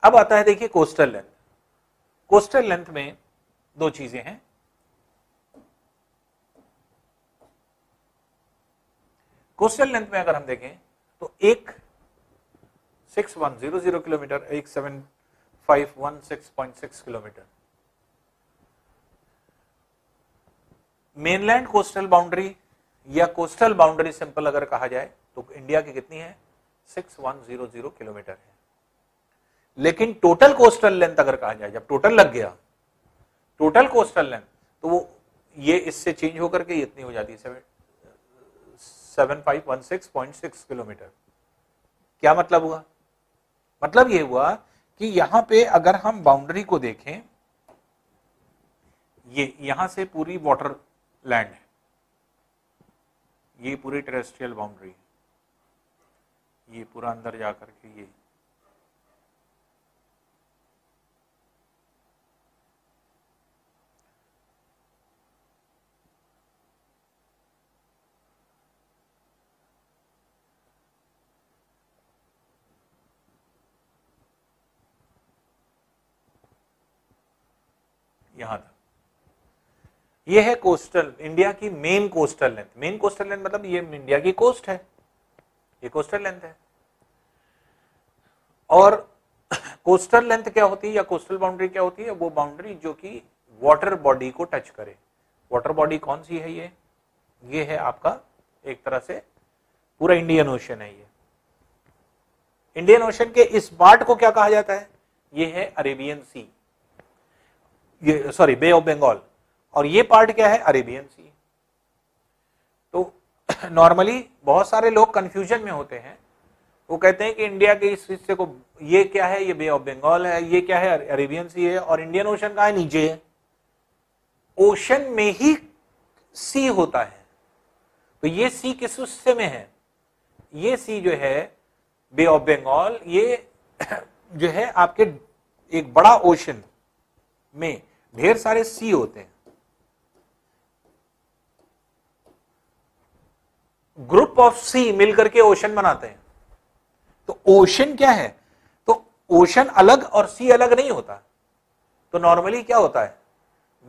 अब आता है देखिए कोस्टल लेंथ। कोस्टल लेंथ में दो चीजें हैं। कोस्टल लेंथ में अगर हम देखें तो एक 6100 किलोमीटर, एक 7516.6 किलोमीटर। मेनलैंड कोस्टल बाउंड्री या कोस्टल बाउंड्री सिंपल अगर कहा जाए तो इंडिया की कितनी है? 6100 किलोमीटर है। लेकिन टोटल कोस्टल लेंथ अगर कहा जाए, जब टोटल लग गया टोटल कोस्टल लेंथ, तो वो ये इससे चेंज होकर के इतनी हो जाती है 7516.6 किलोमीटर। क्या मतलब हुआ? मतलब ये हुआ कि यहां पे अगर हम बाउंड्री को देखें, ये यहां से पूरी वाटर लैंड है, ये पूरी टेरेस्ट्रियल बाउंड्री है, ये पूरा अंदर जाकर के ये यहां तक, ये है कोस्टल, इंडिया की main coastal length. Main coastal length मतलब ये इंडिया की कोस्ट है, ये कोस्टल लेंथ है। और कोस्टल लेंथ क्या होती है या कोस्टल बाउंड्री क्या होती है? वो बाउंड्री जो कि वाटर बॉडी को टच करे। वाटर बॉडी कौन सी है? ये है आपका एक तरह से पूरा इंडियन ओशन है। ये इंडियन ओशन के इस पार्ट को क्या कहा जाता है? ये है अरेबियन सी, ये सॉरी बे ऑफ बंगाल, और ये पार्ट क्या है? अरेबियन सी। तो नॉर्मली बहुत सारे लोग कंफ्यूजन में होते हैं, वो कहते हैं कि इंडिया के इस हिस्से को ये क्या है? ये बे ऑफ बंगाल है, ये क्या है? अरेबियन सी है, और इंडियन ओशन कहाँ है? नीचे है। ओशन में ही सी होता है, तो ये सी किस हिस्से में है? ये सी जो है बे ऑफ बंगाल, ये जो है आपके एक बड़ा ओशन में ढेर सारे सी होते हैं, ग्रुप ऑफ सी मिलकर के ओशन बनाते हैं। तो ओशन क्या है? तो ओशन अलग और सी अलग नहीं होता। तो नॉर्मली क्या होता है?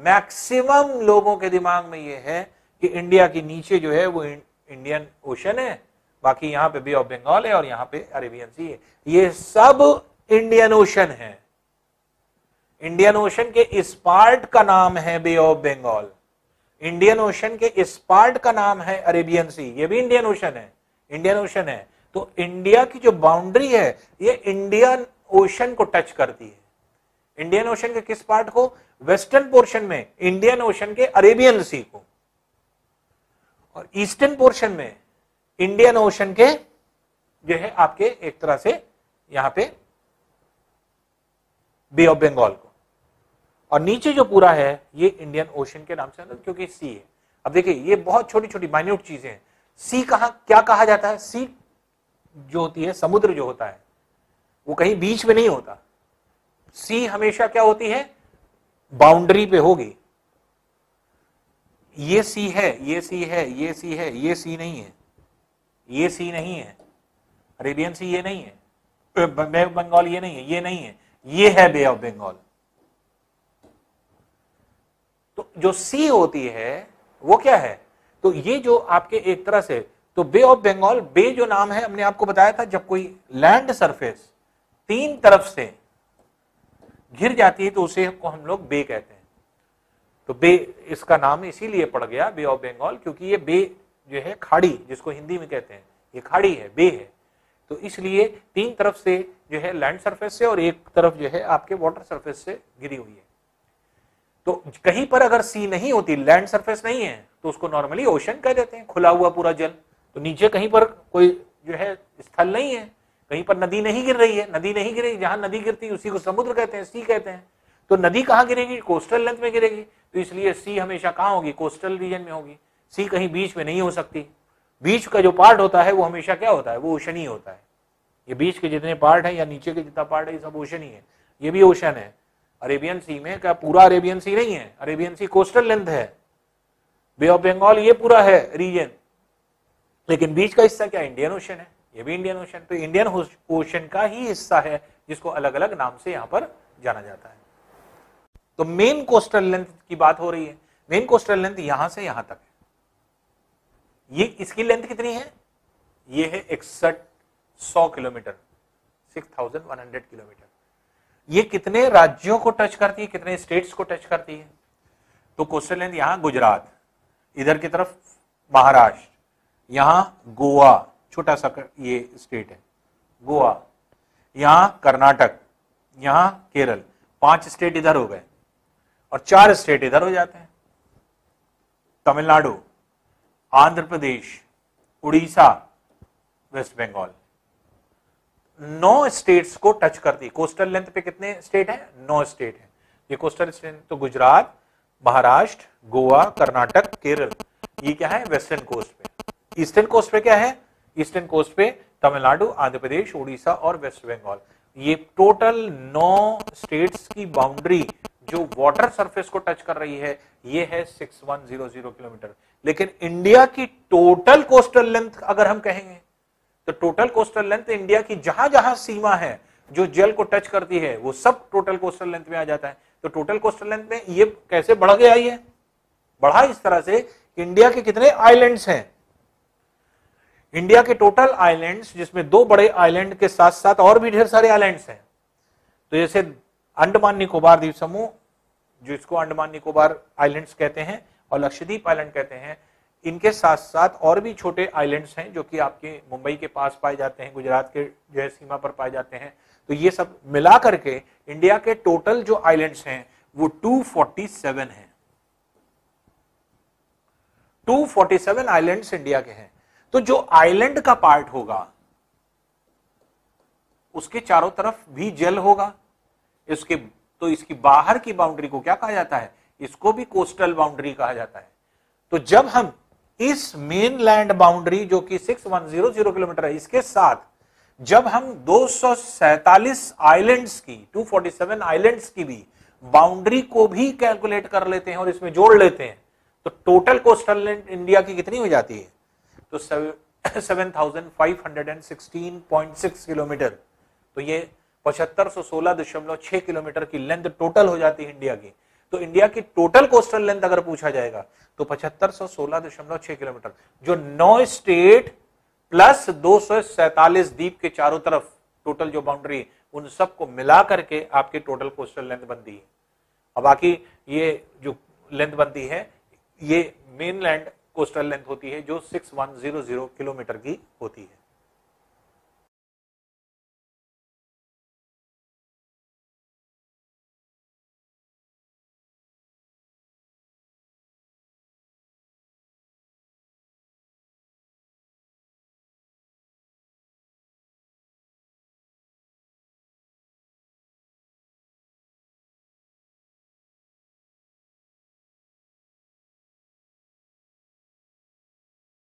मैक्सिमम लोगों के दिमाग में यह है कि इंडिया के नीचे जो है वो इंडियन ओशन है, बाकी यहां पे बे ऑफ बंगाल है और यहां पे अरेबियन सी है। ये सब इंडियन ओशन है। इंडियन ओशन के इस पार्ट का नाम है बे ऑफ बंगाल, इंडियन ओशन के इस पार्ट का नाम है अरेबियन सी, ये भी इंडियन ओशन है, इंडियन ओशन है। तो इंडिया की जो बाउंड्री है ये इंडियन ओशन को टच करती है। इंडियन ओशन के किस पार्ट को? वेस्टर्न पोर्शन में इंडियन ओशन के अरेबियन सी को, और ईस्टर्न पोर्शन में इंडियन ओशन के जो है आपके एक तरह से यहां पे बे ऑफ बंगाल को, और नीचे जो पूरा है ये इंडियन ओशन के नाम से, क्योंकि सी है। अब देखिए ये बहुत छोटी छोटी माइन्यूट चीजें हैं। सी कहां क्या कहा जाता है? सी जो होती है, समुद्र जो होता है वो कहीं बीच में नहीं होता। सी हमेशा क्या होती है? बाउंड्री पे होगी। ये सी है, ये सी है, ये सी है, ये सी नहीं है, ये सी नहीं है, अरेबियन सी ये नहीं है, बे ऑफ बंगाल ये नहीं है, ये नहीं है, ये है बे ऑफ बंगाल। तो जो सी होती है वो क्या है? तो ये जो आपके एक तरह से, तो बे ऑफ बंगाल, बे जो नाम है हमने आपको बताया था, जब कोई लैंड सरफेस तीन तरफ से घिर जाती है तो उसे को हम लोग बे कहते हैं। तो बे इसका नाम इसीलिए पड़ गया बे ऑफ बंगाल, क्योंकि ये बे जो है खाड़ी, जिसको हिंदी में कहते हैं, ये खाड़ी है, बे है। तो इसलिए तीन तरफ से जो है लैंड सरफेस से और एक तरफ जो है आपके वाटर सरफेस से घिरी हुई है। तो कहीं पर अगर सी नहीं होती, लैंड सरफेस नहीं है, तो उसको नॉर्मली ओशन कह देते हैं, खुला हुआ पूरा जल। तो नीचे कहीं पर कोई जो है स्थल नहीं है, कहीं पर नदी नहीं गिर रही है, नदी नहीं गिरेगी, जहां नदी गिरती है उसी को समुद्र कहते हैं, सी कहते हैं। तो नदी कहां गिरेगी? कोस्टल लेंथ में गिरेगी। तो इसलिए सी हमेशा कहां होगी? कोस्टल रीजन में होगी। सी कहीं बीच में नहीं हो सकती। बीच का जो पार्ट होता है वो हमेशा क्या होता है? वो ओशन ही होता है। ये बीच के जितने पार्ट है या नीचे के जितना पार्ट है, ये सब ओशन ही है। ये भी ओशन है। अरेबियन सी में क्या पूरा अरेबियन सी नहीं है, अरेबियन सी कोस्टल लेंथ है। बे ऑफ बंगाल ये पूरा है रीजन, लेकिन बीच का हिस्सा क्या? इंडियन ओशन है, ये भी इंडियन ओशन। तो इंडियन ओशन का ही हिस्सा है जिसको अलग अलग नाम से यहां पर जाना जाता है। तो मेन कोस्टल लेंथ की बात हो रही है। मेन कोस्टल लेंथ यहां से यहां तक है। ये इसकी लेंथ कितनी है? ये है 6100 किलोमीटर, 6100 किलोमीटर। ये कितने राज्यों को टच करती है, कितने स्टेट्स को टच करती है? तो कोस्टल लेंथ यहां गुजरात, इधर की तरफ महाराष्ट्र, यहां गोवा, छोटा सा ये स्टेट है गोवा, यहां कर्नाटक, यहां केरल, 5 स्टेट इधर हो गए और 4 स्टेट इधर हो जाते हैं। तमिलनाडु, आंध्र प्रदेश, उड़ीसा, वेस्ट बंगाल, 9 स्टेट्स को टच करती है। कोस्टल लेंथ पे कितने स्टेट है? 9 स्टेट है। ये कोस्टल स्टेट तो गुजरात, महाराष्ट्र, गोवा, कर्नाटक, केरल, ये क्या है? वेस्टर्न कोस्ट पे। ईस्टर्न कोस्ट पे क्या है? ईस्टर्न कोस्ट पे तमिलनाडु, आंध्र प्रदेश, उड़ीसा और वेस्ट बंगाल। ये टोटल 9 स्टेट्स की बाउंड्री जो वाटर सरफेस को टच कर रही है, ये है 6100 किलोमीटर। लेकिन इंडिया की टोटल कोस्टल लेंथ अगर हम कहेंगे तो टोटल कोस्टल लेंथ इंडिया की जहां जहां सीमा है जो जल को टच करती है वो सब टोटल कोस्टल लेंथ में आ जाता है। तो टोटल कोस्टल लेंथ में ये कैसे बढ़ गया? ये बढ़ा इस तरह से, इंडिया के कितने आइलैंड्स हैं? इंडिया के टोटल आइलैंड्स, जिसमें 2 बड़े आइलैंड के साथ साथ और भी ढेर सारे आइलैंड्स हैं। तो जैसे अंडमान निकोबार द्वीप समूह, जो इसको अंडमान निकोबार आइलैंड्स कहते हैं और लक्षद्वीप आइलैंड कहते हैं, इनके साथ साथ और भी छोटे आइलैंड्स हैं जो कि आपके मुंबई के पास पाए जाते हैं, गुजरात के जो है सीमा पर पाए जाते हैं। तो ये सब मिला करके इंडिया के टोटल जो आइलैंड्स हैं वो 247 हैं। 247 आइलैंड्स इंडिया के हैं। तो जो आइलैंड का पार्ट होगा उसके चारों तरफ भी जल होगा। इसकी बाहर की बाउंड्री को क्या कहा जाता है? इसको भी कोस्टल बाउंड्री कहा जाता है। तो जब हम इस मेन लैंड बाउंड्री जो कि 6100 किलोमीटर है, इसके साथ जब हम 247 आइलैंड्स की, 247 आइलैंड्स की भी बाउंड्री को भी कैलकुलेट कर लेते हैं और इसमें जोड़ लेते हैं, तो टोटल कोस्टल लेंथ इंडिया की कितनी हो जाती है? तो 7516.6 किलोमीटर। तो ये 7516.6 किलोमीटर की लेंथ टोटल हो जाती है इंडिया की। तो इंडिया की टोटल कोस्टल लेंथ अगर पूछा जाएगा तो 7516.6 किलोमीटर, जो 9 स्टेट प्लस 247 द्वीप के चारों तरफ टोटल जो बाउंड्री, उन सबको मिला करके आपके टोटल कोस्टल लेंथ बनती है। अब बाकी ये जो लेंथ बनती है ये मेनलैंड कोस्टल लेंथ होती है जो 6100 किलोमीटर की होती है।